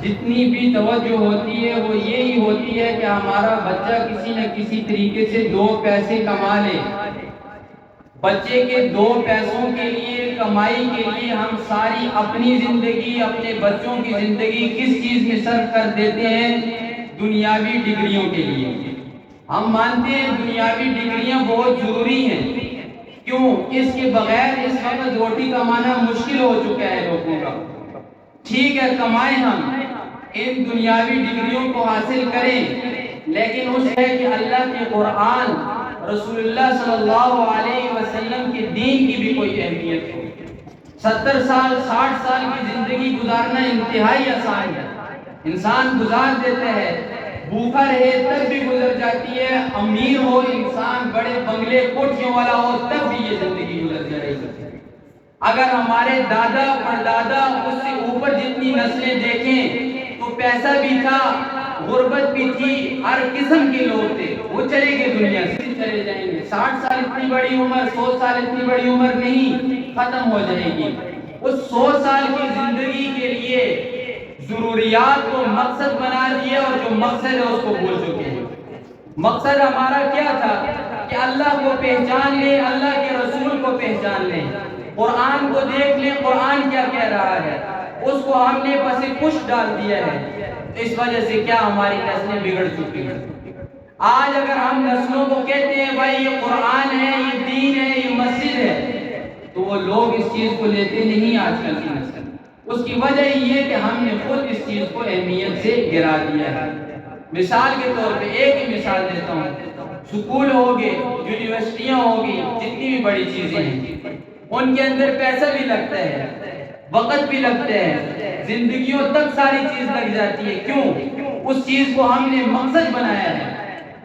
جتنی بھی توجہ ہوتی ہے وہ یہی ہوتی ہے کہ ہمارا بچہ کسی نہ کسی طریقے سے دو پیسے کما لے. بچے کے دو پیسوں کے لیے، کمائی کے لیے ہم ساری اپنی زندگی، اپنے بچوں کی زندگی کس چیز میں صرف کر دیتے ہیں؟ دنیاوی ڈگریوں کے لیے. ہم مانتے ہیں دنیاوی ڈگریاں بہت ضروری ہیں. کیوں؟ اس کے بغیر اس وقت روٹی کمانا مشکل ہو چکا ہے لوگوں کا. ٹھیک ہے، کمائیں، ہم ان دنیاوی ڈگریوں کو حاصل کریں، لیکن اس ہے کہ اللہ کے قرآن، رسول اللہ صلی اللہ علیہ وسلم کے دین کی بھی کوئی اہمیت ہو. 70 سال 60 سال کی زندگی گزارنا انتہائی آسان ہے. انسان گزار دیتا ہے، بھوکا رہے تب بھی گزر جاتی ہے. امیر ہو انسان، بڑے بنگلے کوٹھیوں والا ہو، تب بھی یہ زندگی گزر جائے گی. اگر ہمارے دادا پردادا اس سے اوپر جتنی نسلیں دیکھیں تو پیسہ بھی تھا، غربت بھی تھی، ہر قسم کے لوگ تھے. وہ چلے گئے، دنیا سے چلے جائیں گے. 60 سال اتنی بڑی عمر، 100 سال اتنی بڑی عمر نہیں، ختم ہو جائے گی. اس 100 سال کی زندگی کے لیے ضروریات کو مقصد بنا دیا، اور جو مقصد ہے اس کو بھول چکے ہیں. مقصد ہمارا کیا تھا؟ کہ اللہ کو پہچان لیں، اللہ کے رسول کو پہچان لیں، قرآن کو دیکھ لیں قرآن کیا کہہ رہا ہے. اس کو ہم نے پس پش ڈال دیا ہے. اس وجہ سے کیا ہماری نسلیں بگڑ چکی ہیں. آج اگر ہم نسلوں کو کہتے ہیں بھائی یہ قرآن ہے، یہ دین ہے، یہ مسجد ہے، تو وہ لوگ اس چیز کو لیتے نہیں. آج کل کی نسل، اس کی وجہ یہ کہ ہم نے خود اس چیز کو اہمیت سے گرا دیا ہے. مثال کے طور پہ ایک ہی مثال دیتا ہوں. سکول ہوگے، یونیورسٹیاں ہوگی، جتنی بھی بڑی چیزیں ہیں، ان کے اندر پیسہ بھی لگتا ہے، وقت بھی لگتا ہے، زندگیوں تک ساری چیز لگ جاتی ہے. کیوں؟ اس چیز کو ہم نے مقصد بنایا ہے،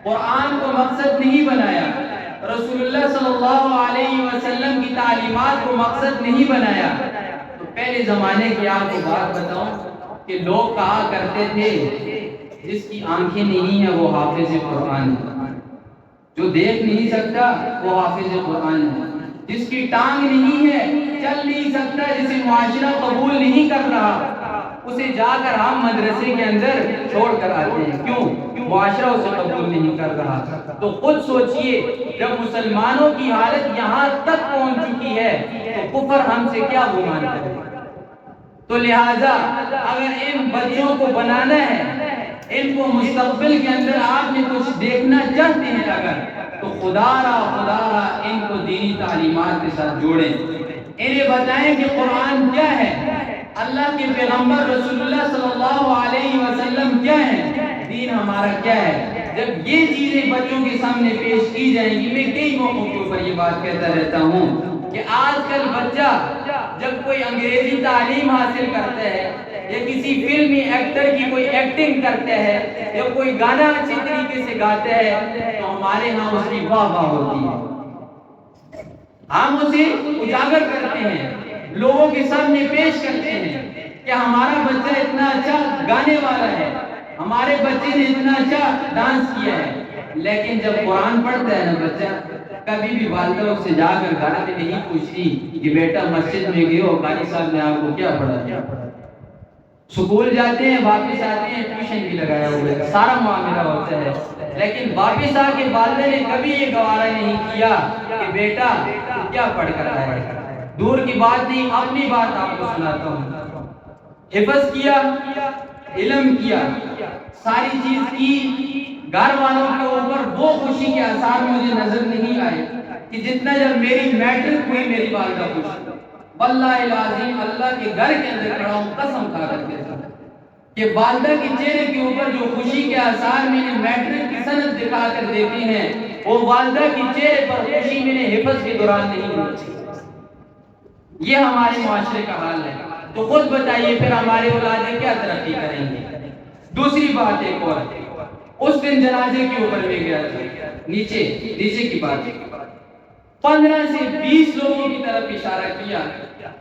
قرآن کو مقصد نہیں بنایا، رسول اللہ صلی اللہ علیہ وسلم کی تعلیمات کو مقصد نہیں بنایا. تو پہلے زمانے کی آپ کو بات بتاؤں کہ لوگ کہا کرتے تھے جس کی آنکھیں نہیں ہیں وہ حافظ قرآن ہے، جو دیکھ نہیں سکتا وہ حافظ قرآن ہے، جس کی ٹانگ نہیں ہے، چل نہیں سکتا، جسے معاشرہ قبول نہیں کر رہا، اسے جا کر ہم مدرسے کے اندر چھوڑ کر آتے ہیں. کیوں؟ معاشرہ اسے قبول نہیں کر رہا. تو خود سوچئے، جب مسلمانوں کی حالت یہاں تک پہنچ چکی ہے تو کفر ہم سے کیا گمان کرے. تو لہٰذا اگر ان بچوں کو بنانا ہے، ان کو مستقبل کے اندر آپ نے کچھ دیکھنا چاہتے ہیں اگر، تو خدا را ان کو دینی تعلیمات کے ساتھ جوڑیں. انہیں بتائیں کہ قرآن کیا ہے، اللہ کے پیغمبر رسول اللہ صلی اللہ علیہ وسلم کیا ہے، دین ہمارا کیا ہے. جب یہ چیزیں بچوں کے سامنے پیش کی جائیں گی، میں کئی موقعوں کے اوپر یہ بات کہتا رہتا ہوں کہ آج کل بچہ جب کوئی انگریزی تعلیم حاصل کرتا ہے، یا کسی فلمی ایکٹر کی کوئی ایکٹنگ کرتا ہے، یا کوئی گانا اچھی طریقے سے گاتا ہے، تو ہمارے ہاں اس کی واہ واہ ہوتی ہے. ہم اسے اجاگر کرتے ہیں، لوگوں کے سامنے پیش کرتے ہیں کہ ہمارا بچہ اتنا اچھا گانے والا ہے، ہمارے بچے نے اتنا اچھا ڈانس کیا ہے. لیکن جب قرآن پڑھتا ہے نا بچہ، کبھی بھی والدہ اس سے جا کر گھر میں نہیں پوچھتی کہ بیٹا مسجد میں گئے ہو، قاری صاحب نے آپ کو کیا پڑھایا. سکول جاتے ہیں، واپس آتے ہیں، ٹیوشن بھی لگایا ہوا ہے، سارا معاملہ ہوتا ہے. لیکن واپس آ کے والدہ نے کبھی یہ گوارا نہیں کیا کہ بیٹا تو کیا پڑھ کر آئے. دور کی بات نہیں، اپنی بات آپ کو سناتا ہوں. حفظ کیا، علم کیا، ساری چیز کی، گھر والوں کے اوپر وہ خوشی کے آثار مجھے نظر نہیں آئے کہ جتنا جب میری میٹرک ہوئی میری والدہ خوش. واللہ العظیم اللہ کے گھر کے اندر کھڑا ہوں، قسم کھا کر کہتا ہوں کہ والدہ کے چہرے کے اوپر جو خوشی کے آثار میں نے میٹرک کی سند دکھا کر دیتے ہیں، وہ والدہ کے چہرے پر خوشی میں نے حفظ کے دوران نہیں ہوئی. یہ ہمارے معاشرے کا حال ہے. تو خود بتائیے پھر ہمارے اولادیں کیا ترقی کریں گے. دوسری بات ایک اور، اس دن جنازے کے اوپر میں گیا تھا، نیچے کی بات، 15 سے 20 لوگوں کی طرف اشارہ کیا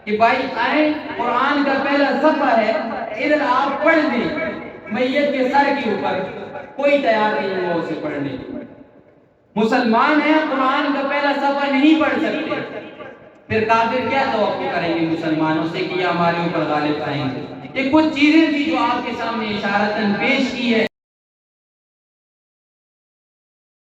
کہ بھائی آئیں، قرآن کا پہلا صفحہ ہے، ادھر آپ پڑھ دیں. میت کے سر کے اوپر کوئی تیار نہیں ہوا اسے پڑھنے کی. مسلمان ہیں، قرآن کا پہلا صفحہ نہیں پڑھ سکتے. پھر کافر کیا توقع کریں گے مسلمانوں سے کہ یہ ہمارے اوپر غالب آئیں گے؟ یہ کچھ چیزیں تھی جو آپ کے سامنے اشارتاً پیش کی ہے۔